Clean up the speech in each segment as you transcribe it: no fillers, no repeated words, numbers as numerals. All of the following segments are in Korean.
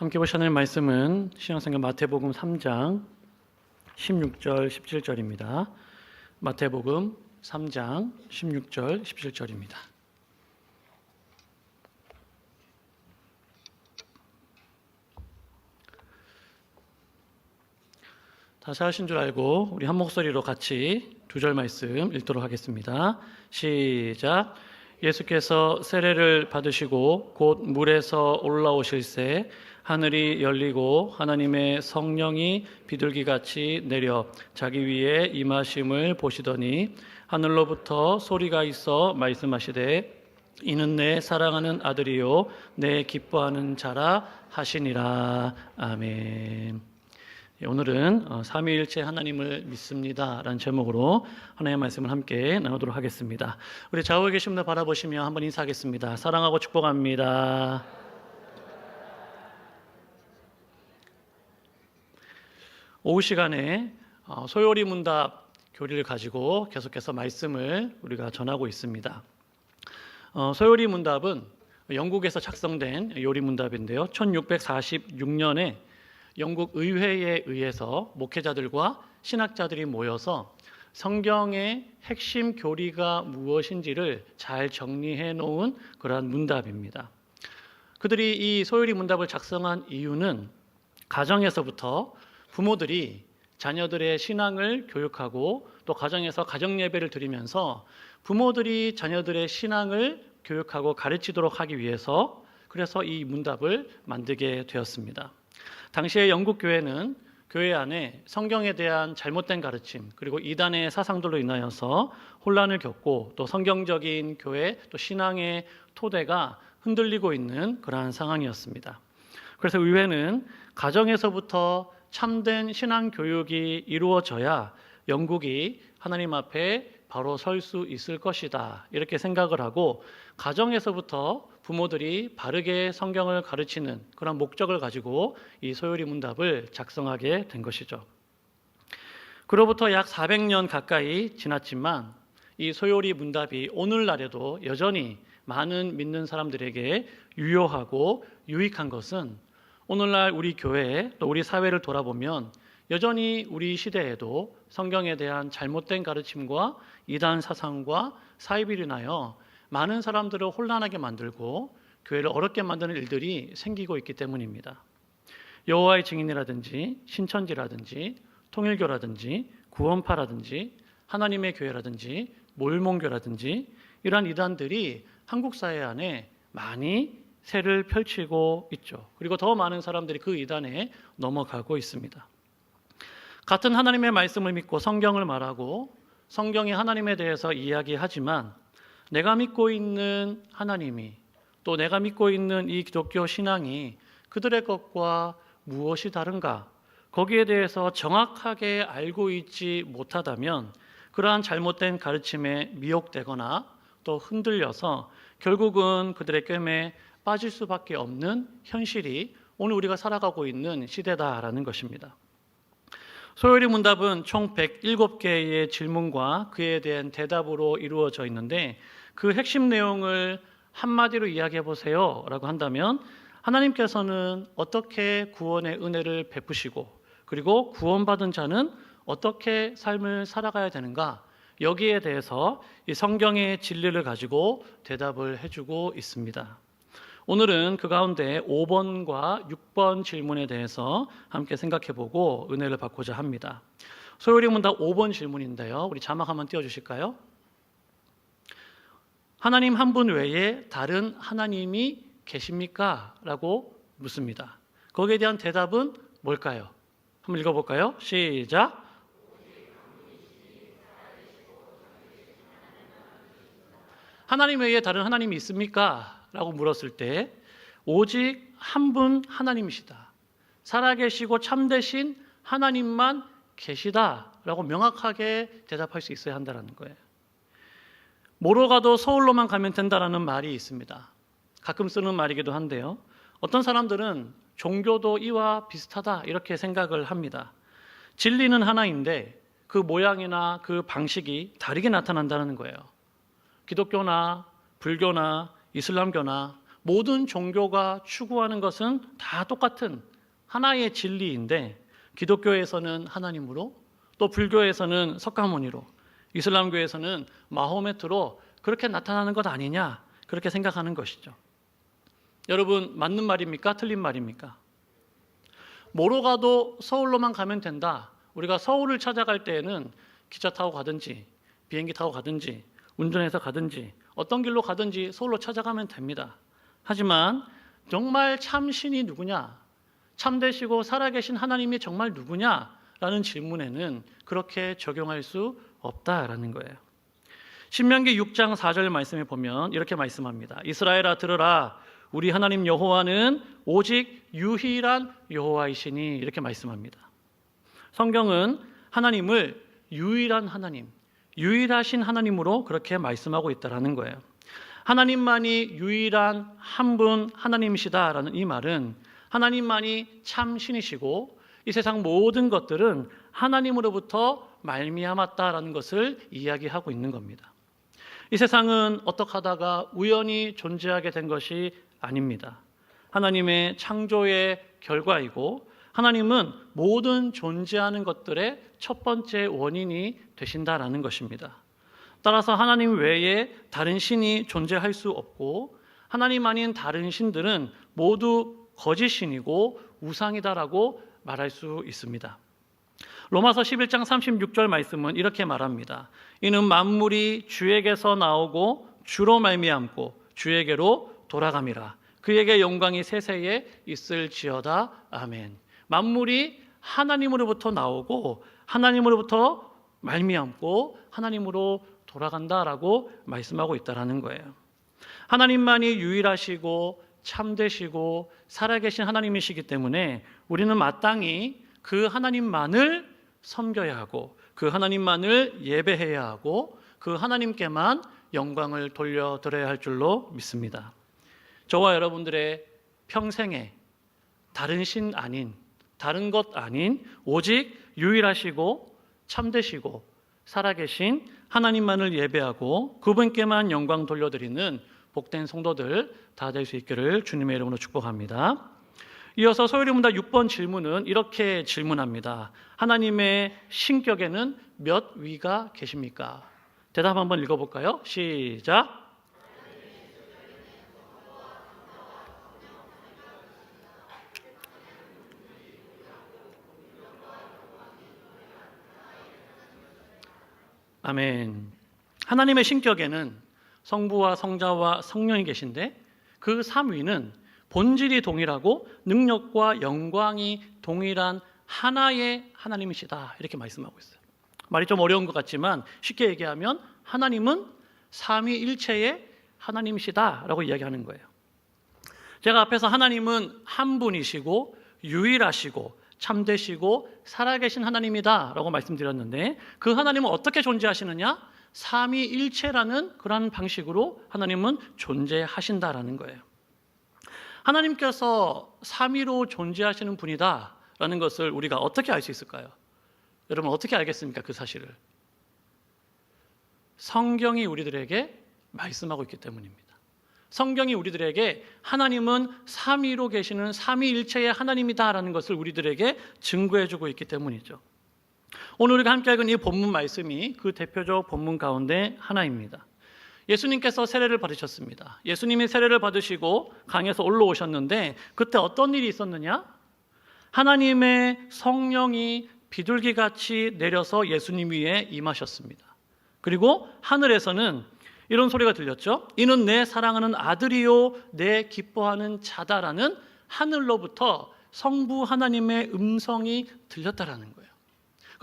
함께 보셔야 할 말씀은 신약성경 마태복음 3장 16절 17절입니다. 마태복음 3장 16절 17절입니다. 다시 하신 줄 알고 우리 한 목소리로 같이 두 절 말씀 읽도록 하겠습니다. 시작. 예수께서 세례를 받으시고 곧 물에서 올라오실새 하늘이 열리고 하나님의 성령이 비둘기같이 내려 자기 위에 임하심을 보시더니 하늘로부터 소리가 있어 말씀하시되 이는 내 사랑하는 아들이요 내 기뻐하는 자라 하시니라. 아멘. 오늘은 삼위일체 하나님을 믿습니다 라는 제목으로 하나님의 말씀을 함께 나누도록 하겠습니다. 우리 좌우에 계신 분들 바라보시며 한번 인사하겠습니다. 사랑하고 축복합니다. 오후 시간에 소요리 문답 교리를 가지고 계속해서 말씀을 우리가 전하고 있습니다. 소요리 문답은 영국에서 작성된 요리 문답인데요. 1646년에 영국 의회에 의해서 목회자들과 신학자들이 모여서 성경의 핵심 교리가 무엇인지를 잘 정리해 놓은 그러한 문답입니다. 그들이 이 소요리 문답을 작성한 이유는 가정에서부터 부모들이 자녀들의 신앙을 교육하고 또 가정에서 가정예배를 드리면서 부모들이 자녀들의 신앙을 교육하고 가르치도록 하기 위해서 그래서 이 문답을 만들게 되었습니다. 당시의 영국 교회는 교회 안에 성경에 대한 잘못된 가르침 그리고 이단의 사상들로 인하여서 혼란을 겪고 또 성경적인 교회 또 신앙의 토대가 흔들리고 있는 그러한 상황이었습니다. 그래서 의회는 가정에서부터 참된 신앙 교육이 이루어져야 영국이 하나님 앞에 바로 설 수 있을 것이다 이렇게 생각을 하고 가정에서부터 부모들이 바르게 성경을 가르치는 그런 목적을 가지고 이 소요리 문답을 작성하게 된 것이죠. 그로부터 약 400년 가까이 지났지만 이 소요리 문답이 오늘날에도 여전히 많은 믿는 사람들에게 유효하고 유익한 것은 오늘날 우리 교회 또 우리 사회를 돌아보면 여전히 우리 시대에도 성경에 대한 잘못된 가르침과 이단 사상과 사이비로 인하여 많은 사람들을 혼란하게 만들고 교회를 어렵게 만드는 일들이 생기고 있기 때문입니다. 여호와의 증인이라든지 신천지라든지 통일교라든지 구원파라든지 하나님의 교회라든지 몰몬교라든지 이러한 이단들이 한국 사회 안에 많이 세를 펼치고 있죠. 그리고 더 많은 사람들이 그 이단에 넘어가고 있습니다. 같은 하나님의 말씀을 믿고 성경을 말하고 성경이 하나님에 대해서 이야기하지만 내가 믿고 있는 하나님이 또 내가 믿고 있는 이 기독교 신앙이 그들의 것과 무엇이 다른가 거기에 대해서 정확하게 알고 있지 못하다면 그러한 잘못된 가르침에 미혹되거나 또 흔들려서 결국은 그들의 꿰매에 빠질 수밖에 없는 현실이 오늘 우리가 살아가고 있는 시대다라는 것입니다. 소요리 문답은 총 107개의 질문과 그에 대한 대답으로 이루어져 있는데 그 핵심 내용을 한마디로 이야기해 보세요 라고 한다면 하나님께서는 어떻게 구원의 은혜를 베푸시고 그리고 구원받은 자는 어떻게 삶을 살아가야 되는가 여기에 대해서 이 성경의 진리를 가지고 대답을 해주고 있습니다. 오늘은 그 가운데 5번과 6번 질문에 대해서 함께 생각해보고 은혜를 받고자 합니다. 소요리 문답 5번 질문인데요. 우리 자막 한번 띄워주실까요? 하나님 한 분 외에 다른 하나님이 계십니까? 라고 묻습니다. 거기에 대한 대답은 뭘까요? 한번 읽어볼까요? 시작! 하나님 외에 다른 하나님이 있습니까? 라고 물었을 때 오직 한 분 하나님이시다. 살아계시고 참되신 하나님만 계시다라고 명확하게 대답할 수 있어야 한다는 거예요. 뭐로 가도 서울로만 가면 된다라는 말이 있습니다. 가끔 쓰는 말이기도 한데요. 어떤 사람들은 종교도 이와 비슷하다 이렇게 생각을 합니다. 진리는 하나인데 그 모양이나 그 방식이 다르게 나타난다는 거예요. 기독교나 불교나 이슬람교나 모든 종교가 추구하는 것은 다 똑같은 하나의 진리인데 기독교에서는 하나님으로, 또 불교에서는 석가모니로, 이슬람교에서는 마호메트로 그렇게 나타나는 것 아니냐, 그렇게 생각하는 것이죠. 여러분, 맞는 말입니까? 틀린 말입니까? 뭐로 가도 서울로만 가면 된다. 우리가 서울을 찾아갈 때에는 기차 타고 가든지 비행기 타고 가든지 운전해서 가든지 어떤 길로 가든지 서울로 찾아가면 됩니다. 하지만 정말 참신이 누구냐, 참되시고 살아계신 하나님이 정말 누구냐라는 질문에는 그렇게 적용할 수 없다라는 거예요. 신명기 6장 4절 말씀에 보면 이렇게 말씀합니다. 이스라엘아 들으라, 우리 하나님 여호와는 오직 유일한 여호와이시니, 이렇게 말씀합니다. 성경은 하나님을 유일한 하나님, 유일하신 하나님으로 그렇게 말씀하고 있다는 거예요. 하나님만이 유일한 한 분 하나님이시다라는 이 말은 하나님만이 참 신이시고 이 세상 모든 것들은 하나님으로부터 말미암았다라는 것을 이야기하고 있는 겁니다. 이 세상은 어떻게 하다가 우연히 존재하게 된 것이 아닙니다. 하나님의 창조의 결과이고 하나님은 모든 존재하는 것들의 첫 번째 원인이 되신다라는 것입니다. 따라서 하나님 외에 다른 신이 존재할 수 없고 하나님 아닌 다른 신들은 모두 거짓신이고 우상이다라고 말할 수 있습니다. 로마서 11장 36절 말씀은 이렇게 말합니다. 이는 만물이 주에게서 나오고 주로 말미암고 주에게로 돌아감이라. 그에게 영광이 세세에 있을지어다. 아멘. 만물이 하나님으로부터 나오고 하나님으로부터 말미암고 하나님으로 돌아간다라고 말씀하고 있다라는 거예요. 하나님만이 유일하시고 참되시고 살아계신 하나님이시기 때문에 우리는 마땅히 그 하나님만을 섬겨야 하고 그 하나님만을 예배해야 하고 그 하나님께만 영광을 돌려드려야 할 줄로 믿습니다. 저와 여러분들의 평생에 다른 신 아닌, 다른 것 아닌 오직 유일하시고 참되시고 살아계신 하나님만을 예배하고 그분께만 영광 돌려드리는 복된 성도들 다 될 수 있기를 주님의 이름으로 축복합니다. 이어서 소요리문답 6번 질문은 이렇게 질문합니다. 하나님의 신격에는 몇 위가 계십니까? 대답 한번 읽어볼까요? 시작. 아멘. 하나님의 신격에는 성부와 성자와 성령이 계신데 그 3위는 본질이 동일하고 능력과 영광이 동일한 하나의 하나님이시다, 이렇게 말씀하고 있어요. 말이 좀 어려운 것 같지만 쉽게 얘기하면 하나님은 삼위일체의 하나님이시다라고 이야기하는 거예요. 제가 앞에서 하나님은 한 분이시고 유일하시고 참되시고 살아계신 하나님이다라고 말씀드렸는데 그 하나님은 어떻게 존재하시느냐? 삼위일체라는 그런 방식으로 하나님은 존재하신다라는 거예요. 하나님께서 삼위로 존재하시는 분이다라는 것을 우리가 어떻게 알 수 있을까요? 여러분 어떻게 알겠습니까? 그 사실을 성경이 우리들에게 말씀하고 있기 때문입니다. 성경이 우리들에게 하나님은 삼위로 계시는 삼위일체의 하나님이다라는 것을 우리들에게 증거해주고 있기 때문이죠. 오늘 우리가 함께 읽은 이 본문 말씀이 그 대표적 본문 가운데 하나입니다. 예수님께서 세례를 받으셨습니다. 예수님이 세례를 받으시고 강에서 올라오셨는데 그때 어떤 일이 있었느냐? 하나님의 성령이 비둘기같이 내려서 예수님 위에 임하셨습니다. 그리고 하늘에서는 이런 소리가 들렸죠. 이는 내 사랑하는 아들이요 내 기뻐하는 자다라는 하늘로부터 성부 하나님의 음성이 들렸다라는 거예요.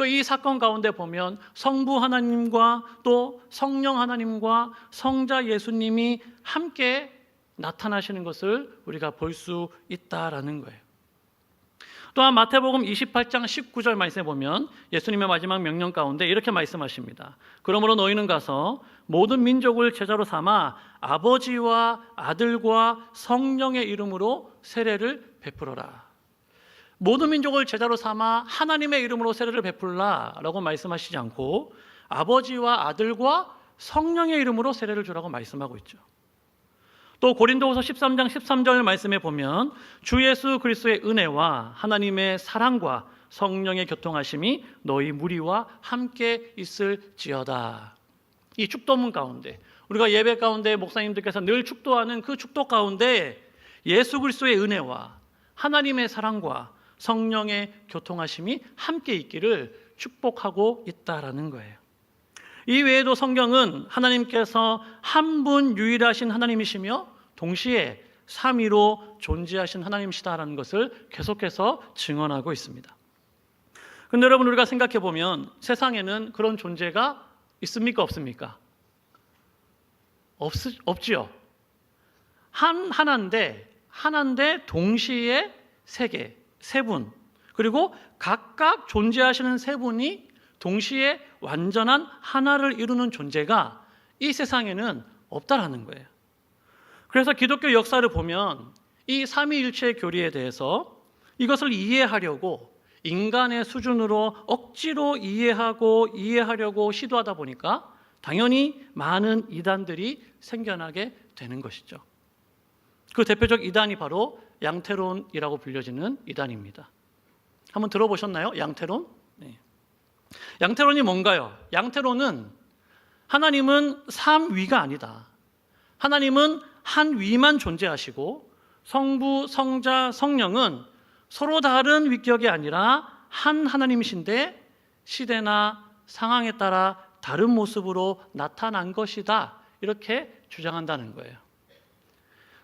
이 사건 가운데 보면 성부 하나님과 또 성령 하나님과 성자 예수님이 함께 나타나시는 것을 우리가 볼 수 있다라는 거예요. 또한 마태복음 28장 19절 말씀에 보면 예수님의 마지막 명령 가운데 이렇게 말씀하십니다. 그러므로 너희는 가서 모든 민족을 제자로 삼아 아버지와 아들과 성령의 이름으로 세례를 베풀어라. 모든 민족을 제자로 삼아 하나님의 이름으로 세례를 베풀라라고 말씀하시지 않고 아버지와 아들과 성령의 이름으로 세례를 주라고 말씀하고 있죠. 또 고린도후서 13장 13절 말씀에 보면 주 예수 그리스도의 은혜와 하나님의 사랑과 성령의 교통하심이 너희 무리와 함께 있을지어다. 이 축도문 가운데, 우리가 예배 가운데 목사님들께서 늘 축도하는 그 축도 가운데 예수 그리스도의 은혜와 하나님의 사랑과 성령의 교통하심이 함께 있기를 축복하고 있다라는 거예요. 이 외에도 성경은 하나님께서 한 분 유일하신 하나님이시며 동시에 삼위로 존재하신 하나님이시다라는 것을 계속해서 증언하고 있습니다. 그런데 여러분, 우리가 생각해 보면 세상에는 그런 존재가 있습니까, 없습니까? 없지요. 하나인데 동시에 세 분, 그리고 각각 존재하시는 세 분이 동시에 완전한 하나를 이루는 존재가 이 세상에는 없다라는 거예요. 그래서 기독교 역사를 보면 이 삼위일체 교리에 대해서 이것을 이해하려고 인간의 수준으로 억지로 이해하려고 시도하다 보니까 당연히 많은 이단들이 생겨나게 되는 것이죠. 그 대표적 이단이 바로 양태론이라고 불려지는 이단입니다. 한번 들어보셨나요? 양태론? 네. 양태론이 뭔가요? 양태론은 하나님은 삼위가 아니다. 하나님은 한 위만 존재하시고 성부, 성자, 성령은 서로 다른 위격이 아니라 한 하나님이신데 시대나 상황에 따라 다른 모습으로 나타난 것이다. 이렇게 주장한다는 거예요.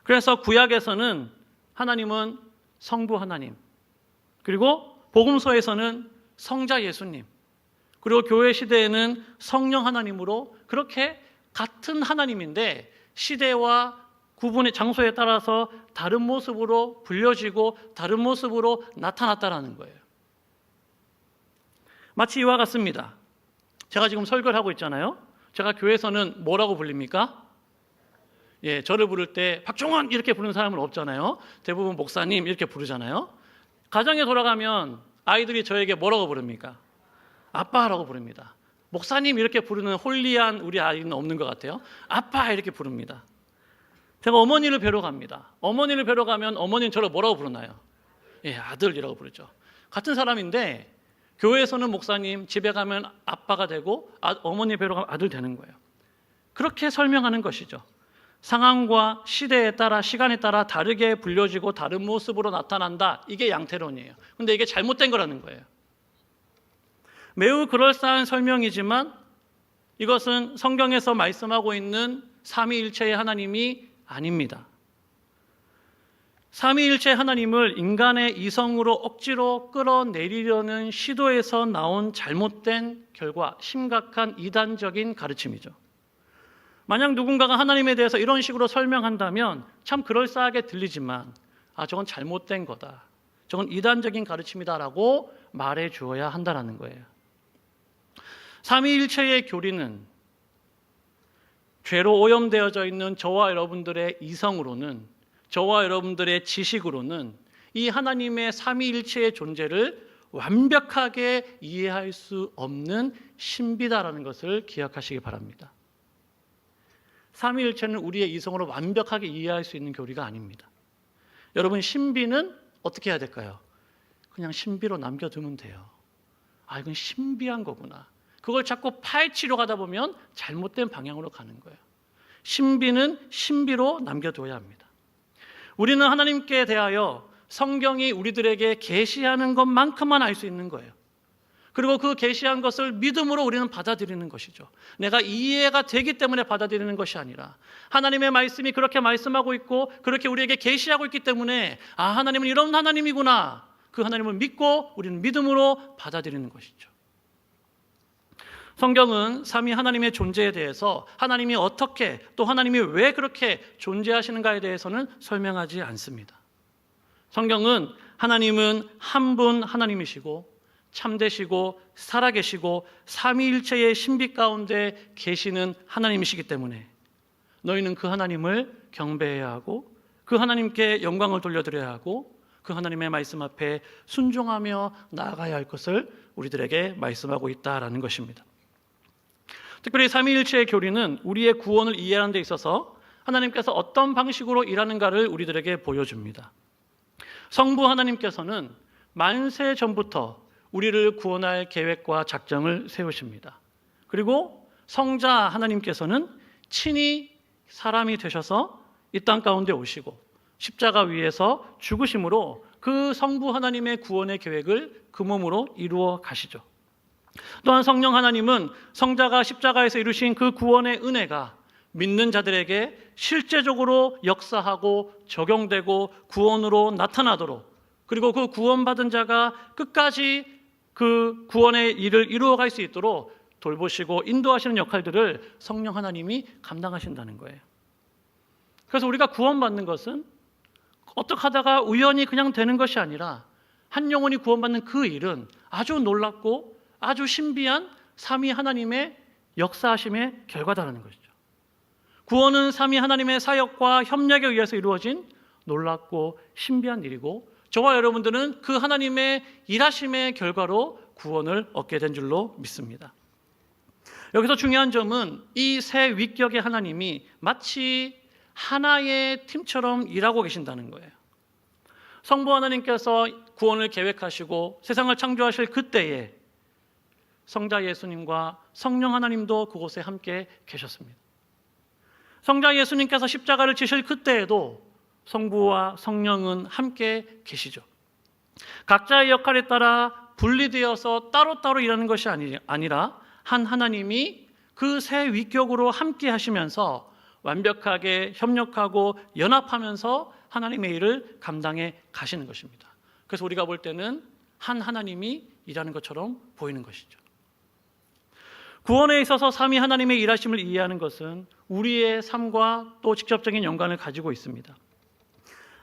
그래서 구약에서는 하나님은 성부 하나님, 그리고 복음서에서는 성자 예수님, 그리고 교회 시대에는 성령 하나님으로 그렇게 같은 하나님인데 시대와 구분의 장소에 따라서 다른 모습으로 불려지고 다른 모습으로 나타났다라는 거예요. 마치 이와 같습니다. 제가 지금 설교를 하고 있잖아요. 제가 교회에서는 뭐라고 불립니까? 저를 부를 때 박종원 이렇게 부르는 사람은 없잖아요. 대부분 목사님 이렇게 부르잖아요. 가정에 돌아가면 아이들이 저에게 뭐라고 부릅니까? 아빠라고 부릅니다. 목사님 이렇게 부르는 홀리한 우리 아이는 없는 것 같아요. 아빠 이렇게 부릅니다. 제가 어머니를 뵈러 갑니다. 어머니를 뵈러 가면 어머니는 저를 뭐라고 부르나요? 아들이라고 부르죠. 같은 사람인데 교회에서는 목사님, 집에 가면 아빠가 되고 어머니 뵈러 가면 아들 되는 거예요. 그렇게 설명하는 것이죠. 상황과 시대에 따라 시간에 따라 다르게 불려지고 다른 모습으로 나타난다. 이게 양태론이에요. 근데 이게 잘못된 거라는 거예요. 매우 그럴싸한 설명이지만 이것은 성경에서 말씀하고 있는 삼위일체의 하나님이 아닙니다. 삼위일체 하나님을 인간의 이성으로 억지로 끌어내리려는 시도에서 나온 잘못된 결과, 심각한 이단적인 가르침이죠. 만약 누군가가 하나님에 대해서 이런 식으로 설명한다면 참 그럴싸하게 들리지만 저건 잘못된 거다, 저건 이단적인 가르침이다라고 말해 주어야 한다는 거예요. 삼위일체의 교리는 죄로 오염되어져 있는 저와 여러분들의 이성으로는, 저와 여러분들의 지식으로는 이 하나님의 삼위일체의 존재를 완벽하게 이해할 수 없는 신비다라는 것을 기억하시기 바랍니다. 삼위일체는 우리의 이성으로 완벽하게 이해할 수 있는 교리가 아닙니다. 여러분, 신비는 어떻게 해야 될까요? 그냥 신비로 남겨두면 돼요. 이건 신비한 거구나. 그걸 자꾸 파헤치려 가다 보면 잘못된 방향으로 가는 거예요. 신비는 신비로 남겨둬야 합니다. 우리는 하나님께 대하여 성경이 우리들에게 계시하는 것만큼만 알 수 있는 거예요. 그리고 그 계시한 것을 믿음으로 우리는 받아들이는 것이죠. 내가 이해가 되기 때문에 받아들이는 것이 아니라 하나님의 말씀이 그렇게 말씀하고 있고 그렇게 우리에게 계시하고 있기 때문에 하나님은 이런 하나님이구나, 그 하나님을 믿고 우리는 믿음으로 받아들이는 것이죠. 성경은 삼위 하나님의 존재에 대해서 하나님이 어떻게, 또 하나님이 왜 그렇게 존재하시는가에 대해서는 설명하지 않습니다. 성경은 하나님은 한 분 하나님이시고 참되시고 살아계시고 삼위일체의 신비 가운데 계시는 하나님이시기 때문에 너희는 그 하나님을 경배해야 하고 그 하나님께 영광을 돌려드려야 하고 그 하나님의 말씀 앞에 순종하며 나아가야 할 것을 우리들에게 말씀하고 있다라는 것입니다. 특별히 삼위일체의 교리는 우리의 구원을 이해하는 데 있어서 하나님께서 어떤 방식으로 일하는가를 우리들에게 보여줍니다. 성부 하나님께서는 만세 전부터 우리를 구원할 계획과 작정을 세우십니다. 그리고 성자 하나님께서는 친히 사람이 되셔서 이 땅 가운데 오시고 십자가 위에서 죽으심으로 그 성부 하나님의 구원의 계획을 그 몸으로 이루어 가시죠. 또한 성령 하나님은 성자가 십자가에서 이루신 그 구원의 은혜가 믿는 자들에게 실제적으로 역사하고 적용되고 구원으로 나타나도록, 그리고 그 구원받은 자가 끝까지 그 구원의 일을 이루어갈 수 있도록 돌보시고 인도하시는 역할들을 성령 하나님이 감당하신다는 거예요. 그래서 우리가 구원받는 것은 어떻게 하다가 우연히 그냥 되는 것이 아니라 한 영혼이 구원받는 그 일은 아주 놀랍고 아주 신비한 삼위 하나님의 역사하심의 결과다라는 것이죠. 구원은 삼위 하나님의 사역과 협력에 의해서 이루어진 놀랍고 신비한 일이고, 저와 여러분들은 그 하나님의 일하심의 결과로 구원을 얻게 된 줄로 믿습니다. 여기서 중요한 점은 이 세 위격의 하나님이 마치 하나의 팀처럼 일하고 계신다는 거예요. 성부 하나님께서 구원을 계획하시고 세상을 창조하실 그때에 성자 예수님과 성령 하나님도 그곳에 함께 계셨습니다. 성자 예수님께서 십자가를 지실 그때에도 성부와 성령은 함께 계시죠. 각자의 역할에 따라 분리되어서 따로따로 일하는 것이 아니라 한 하나님이 그 세 위격으로 함께 하시면서 완벽하게 협력하고 연합하면서 하나님의 일을 감당해 가시는 것입니다. 그래서 우리가 볼 때는 한 하나님이 일하는 것처럼 보이는 것이죠. 구원에 있어서 삼위 하나님의 일하심을 이해하는 것은 우리의 삶과 또 직접적인 연관을 가지고 있습니다.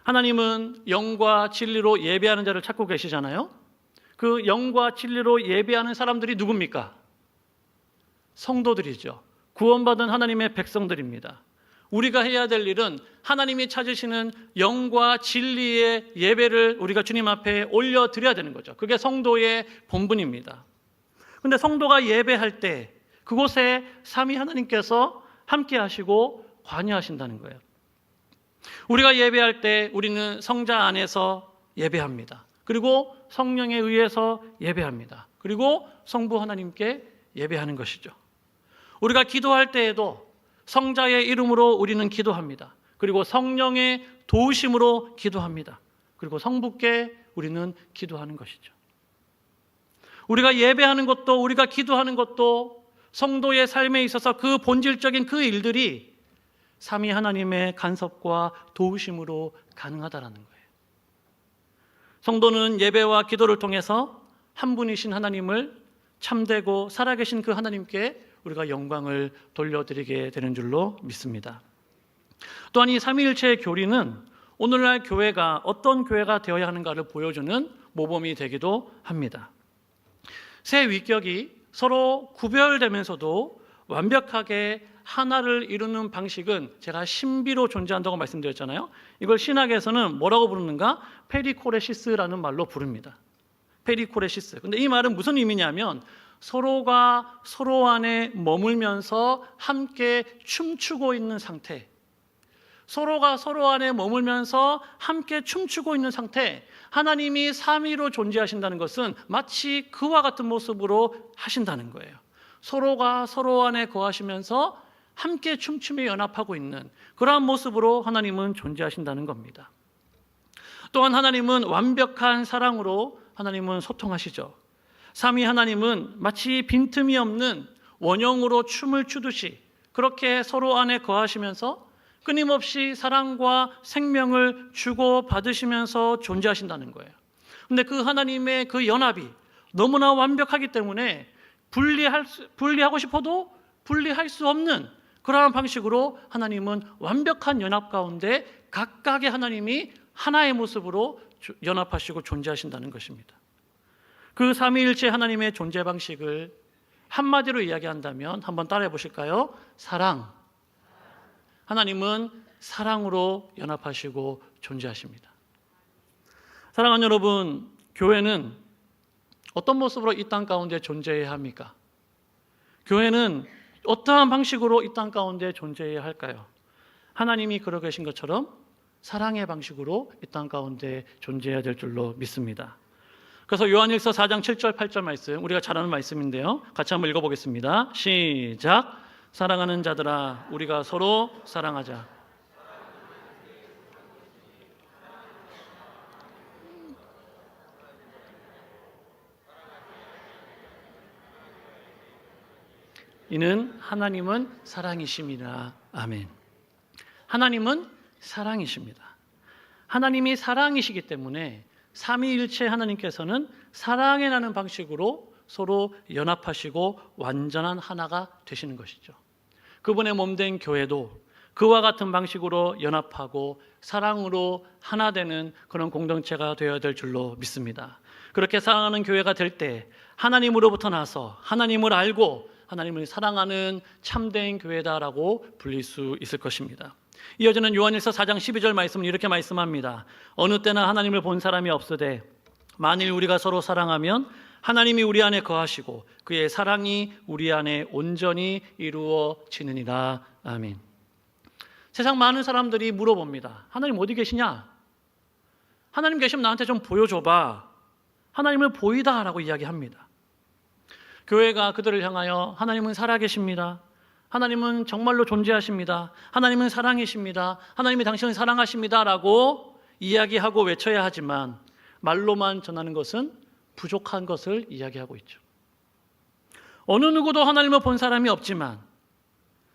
하나님은 영과 진리로 예배하는 자를 찾고 계시잖아요. 그 영과 진리로 예배하는 사람들이 누굽니까? 성도들이죠. 구원받은 하나님의 백성들입니다. 우리가 해야 될 일은 하나님이 찾으시는 영과 진리의 예배를 우리가 주님 앞에 올려드려야 되는 거죠. 그게 성도의 본분입니다. 그런데 성도가 예배할 때 그곳에 삼위 하나님께서 함께 하시고 관여하신다는 거예요. 우리가 예배할 때 우리는 성자 안에서 예배합니다. 그리고 성령에 의해서 예배합니다. 그리고 성부 하나님께 예배하는 것이죠. 우리가 기도할 때에도 성자의 이름으로 우리는 기도합니다. 그리고 성령의 도우심으로 기도합니다. 그리고 성부께 우리는 기도하는 것이죠. 우리가 예배하는 것도 우리가 기도하는 것도 성도의 삶에 있어서 그 본질적인 그 일들이 삼위 하나님의 간섭과 도우심으로 가능하다라는 거예요. 성도는 예배와 기도를 통해서 한 분이신 하나님을 참되고 살아계신 그 하나님께 우리가 영광을 돌려드리게 되는 줄로 믿습니다. 또한 이 삼위일체의 교리는 오늘날 교회가 어떤 교회가 되어야 하는가를 보여주는 모범이 되기도 합니다. 세 위격이 서로 구별되면서도 완벽하게 하나를 이루는 방식은 제가 신비로 존재한다고 말씀드렸잖아요. 이걸 신학에서는 뭐라고 부르는가? 페리코레시스라는 말로 부릅니다. 페리코레시스. 근데 이 말은 무슨 의미냐면 서로가 서로 안에 머물면서 함께 춤추고 있는 상태, 서로가 서로 안에 머물면서 함께 춤추고 있는 상태, 하나님이 삼위로 존재하신다는 것은 마치 그와 같은 모습으로 하신다는 거예요. 서로가 서로 안에 거하시면서 함께 춤추며 연합하고 있는 그러한 모습으로 하나님은 존재하신다는 겁니다. 또한 하나님은 완벽한 사랑으로 하나님은 소통하시죠. 삼위 하나님은 마치 빈틈이 없는 원형으로 춤을 추듯이 그렇게 서로 안에 거하시면서 끊임없이 사랑과 생명을 주고 받으시면서 존재하신다는 거예요. 그런데 그 하나님의 그 연합이 너무나 완벽하기 때문에 분리하고 싶어도 분리할 수 없는 그러한 방식으로 하나님은 완벽한 연합 가운데 각각의 하나님이 하나의 모습으로 연합하시고 존재하신다는 것입니다. 그 삼위일체 하나님의 존재 방식을 한마디로 이야기한다면 한번 따라해 보실까요? 사랑. 하나님은 사랑으로 연합하시고 존재하십니다. 사랑하는 여러분, 교회는 어떤 모습으로 이 땅 가운데 존재해야 합니까? 교회는 어떠한 방식으로 이 땅 가운데 존재해야 할까요? 하나님이 그러 계신 것처럼 사랑의 방식으로 이 땅 가운데 존재해야 될 줄로 믿습니다. 그래서 요한일서 4장 7절 8절 말씀, 우리가 잘 아는 말씀인데요, 같이 한번 읽어보겠습니다. 시작. 사랑하는 자들아, 우리가 서로 사랑하자. 이는 하나님은 사랑이심이라. 아멘. 하나님은 사랑이십니다. 하나님이 사랑이시기 때문에 삼위일체 하나님께서는 사랑에 나는 방식으로 서로 연합하시고 완전한 하나가 되시는 것이죠. 그분의 몸된 교회도 그와 같은 방식으로 연합하고 사랑으로 하나 되는 그런 공동체가 되어야 될 줄로 믿습니다. 그렇게 사랑하는 교회가 될 때 하나님으로부터 나서 하나님을 알고 하나님을 사랑하는 참된 교회다라고 불릴 수 있을 것입니다. 이어지는 요한일서 4장 12절 말씀은 이렇게 말씀합니다. 어느 때나 하나님을 본 사람이 없으되 만일 우리가 서로 사랑하면 하나님이 우리 안에 거하시고 그의 사랑이 우리 안에 온전히 이루어지느니라. 아멘. 세상 많은 사람들이 물어봅니다. 하나님 어디 계시냐? 하나님 계시면 나한테 좀 보여줘봐. 하나님을 보이다라고 이야기합니다. 교회가 그들을 향하여 하나님은 살아계십니다. 하나님은 정말로 존재하십니다. 하나님은 사랑이십니다. 하나님이 당신을 사랑하십니다 라고 이야기하고 외쳐야 하지만 말로만 전하는 것은 부족한 것을 이야기하고 있죠. 어느 누구도 하나님을 본 사람이 없지만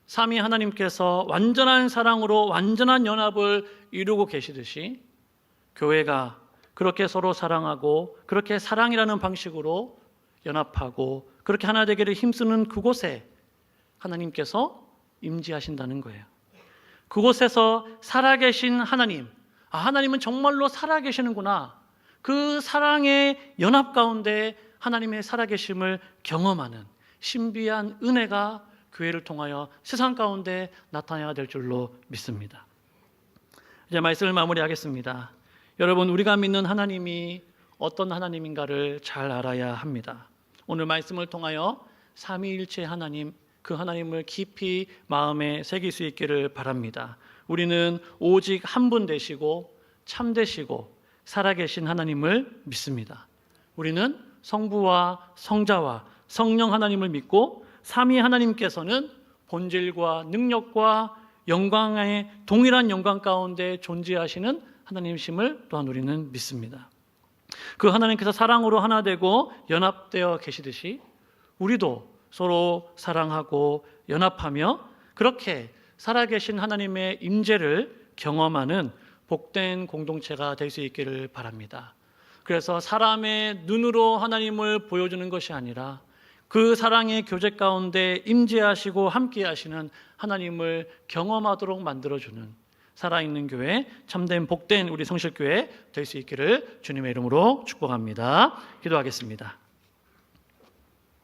삼위 하나님께서 완전한 사랑으로 완전한 연합을 이루고 계시듯이 교회가 그렇게 서로 사랑하고 그렇게 사랑이라는 방식으로 연합하고 그렇게 하나 되기를 힘쓰는 그곳에 하나님께서 임재하신다는 거예요. 그곳에서 살아계신 하나님, 하나님은 정말로 살아계시는구나. 그 사랑의 연합 가운데 하나님의 살아계심을 경험하는 신비한 은혜가 교회를 통하여 세상 가운데 나타나야 될 줄로 믿습니다. 이제 말씀을 마무리하겠습니다. 여러분, 우리가 믿는 하나님이 어떤 하나님인가를 잘 알아야 합니다. 오늘 말씀을 통하여 삼위일체 하나님, 그 하나님을 깊이 마음에 새길 수 있기를 바랍니다. 우리는 오직 한 분 되시고 참되시고 살아계신 하나님을 믿습니다. 우리는 성부와 성자와 성령 하나님을 믿고 삼위 하나님께서는 본질과 능력과 영광의 동일한 영광 가운데 존재하시는 하나님이심을 또한 우리는 믿습니다. 그 하나님께서 사랑으로 하나 되고 연합되어 계시듯이 우리도 서로 사랑하고 연합하며 그렇게 살아계신 하나님의 임재를 경험하는 복된 공동체가 될 수 있기를 바랍니다. 그래서 사람의 눈으로 하나님을 보여주는 것이 아니라 그 사랑의 교제 가운데 임재하시고 함께하시는 하나님을 경험하도록 만들어주는 살아있는 교회, 참된 복된 우리 성실교회 될 수 있기를 주님의 이름으로 축복합니다. 기도하겠습니다.